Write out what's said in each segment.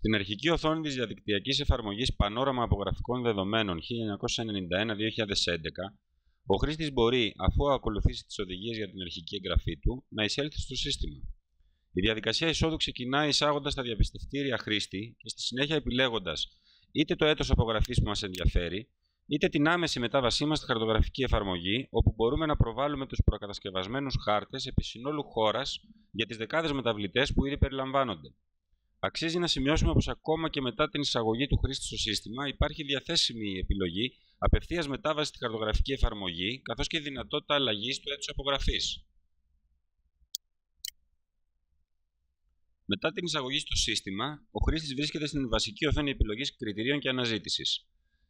Στην αρχική οθόνη της διαδικτυακής εφαρμογής Πανόραμα Απογραφικών Δεδομένων 1991-2011, ο χρήστης μπορεί, αφού ακολουθήσει τις οδηγίες για την αρχική εγγραφή του, να εισέλθει στο σύστημα. Η διαδικασία εισόδου ξεκινάει εισάγοντας τα διαπιστευτήρια χρήστη και στη συνέχεια επιλέγοντας είτε το έτος απογραφής που μας ενδιαφέρει, είτε την άμεση μετάβασή μας στη χαρτογραφική εφαρμογή, όπου μπορούμε να προβάλλουμε τους προκατασκευασμένους χάρτες επί συνόλου χώρας για τις δεκάδες μεταβλητές που ήδη περιλαμβάνονται. Αξίζει να σημειώσουμε πως ακόμα και μετά την εισαγωγή του χρήστη στο σύστημα υπάρχει διαθέσιμη η επιλογή απευθείας μετάβαση στη χαρτογραφική εφαρμογή, καθώς και η δυνατότητα αλλαγής του έτους απογραφής. Μετά την εισαγωγή στο σύστημα, ο χρήστης βρίσκεται στην βασική οθόνη επιλογής κριτηρίων και αναζήτησης.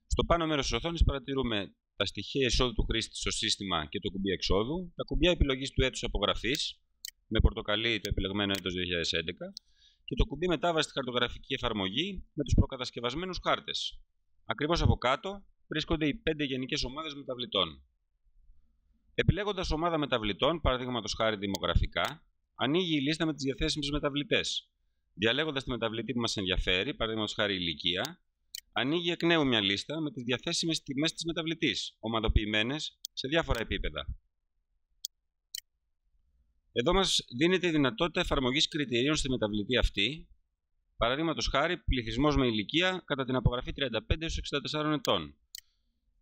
Στο πάνω μέρος της οθόνης παρατηρούμε τα στοιχεία εισόδου του χρήστη στο σύστημα και το κουμπί εξόδου, τα κουμπιά επιλογής του έτους απογραφής, με πορτοκαλί το επιλεγμένο έτος 2011, και το κουμπί μετάβαση στη χαρτογραφική εφαρμογή με τους προκατασκευασμένους χάρτες. Ακριβώς από κάτω βρίσκονται οι 5 γενικές ομάδες μεταβλητών. Επιλέγοντας ομάδα μεταβλητών, παραδείγματος χάρη δημογραφικά, ανοίγει η λίστα με τις διαθέσιμες μεταβλητές. Διαλέγοντας τη μεταβλητή που μας ενδιαφέρει, παραδείγματος χάρη ηλικία, ανοίγει εκ νέου μια λίστα με τις διαθέσιμες τιμές της μεταβλητής, ομαδοποιημένες σε διάφορα επίπεδα. Εδώ μας δίνεται η δυνατότητα εφαρμογής κριτηρίων στη μεταβλητή αυτή, παραδείγματος χάρη πληθυσμός με ηλικία κατά την απογραφή 35 έως 64 ετών.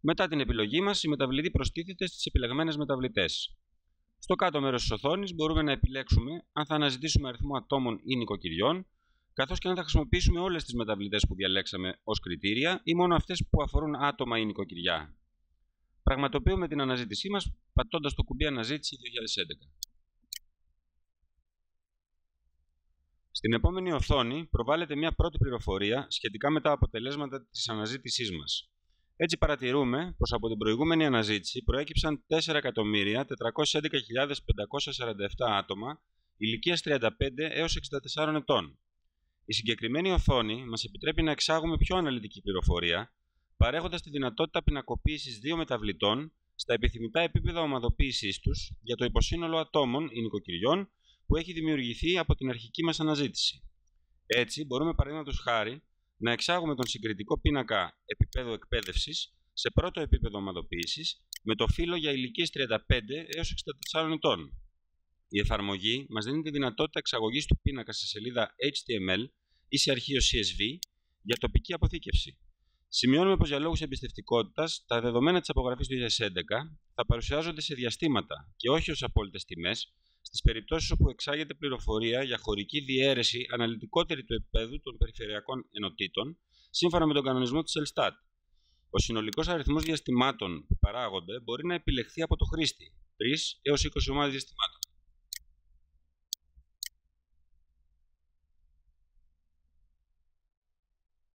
Μετά την επιλογή μας, η μεταβλητή προστίθεται στις επιλεγμένες μεταβλητές. Στο κάτω μέρος της οθόνης μπορούμε να επιλέξουμε αν θα αναζητήσουμε αριθμό ατόμων ή νοικοκυριών, καθώς και αν θα χρησιμοποιήσουμε όλες τις μεταβλητές που διαλέξαμε ως κριτήρια ή μόνο αυτές που αφορούν άτομα ή νοικοκυριά. Πραγματοποιούμε την αναζήτησή μας πατώντας το κουμπί Αναζήτηση 2011. Στην επόμενη οθόνη προβάλλεται μια πρώτη πληροφορία σχετικά με τα αποτελέσματα της αναζήτησής μας. Έτσι παρατηρούμε πως από την προηγούμενη αναζήτηση προέκυψαν 4.411.547 άτομα ηλικίας 35 έως 64 ετών. Η συγκεκριμένη οθόνη μας επιτρέπει να εξάγουμε πιο αναλυτική πληροφορία, παρέχοντας τη δυνατότητα πινακοποίησης δύο μεταβλητών στα επιθυμητά επίπεδα ομαδοποίησής τους για το υποσύνολο ατόμων ή νοικοκυριών που έχει δημιουργηθεί από την αρχική μας αναζήτηση. Έτσι, μπορούμε παραδείγματος χάρη να εξάγουμε τον συγκριτικό πίνακα επίπεδου εκπαίδευσης σε πρώτο επίπεδο ομαδοποίησης με το φύλο για ηλικίες 35 έως 64 ετών. Η εφαρμογή μας δίνει τη δυνατότητα εξαγωγής του πίνακα σε σελίδα HTML ή σε αρχείο CSV για τοπική αποθήκευση. Σημειώνουμε πως για λόγους εμπιστευτικότητας, τα δεδομένα της απογραφής του 2011 θα παρουσιάζονται σε διαστήματα και όχι ως απόλυτες τιμές, στις περιπτώσεις όπου εξάγεται πληροφορία για χωρική διαίρεση αναλυτικότερη του επίπεδου των περιφερειακών ενωτήτων, σύμφωνα με τον κανονισμό της Ελστάτ. Ο συνολικός αριθμός διαστημάτων που παράγονται μπορεί να επιλεχθεί από το χρήστη, 3 έως 20 ομάδες διαστημάτων.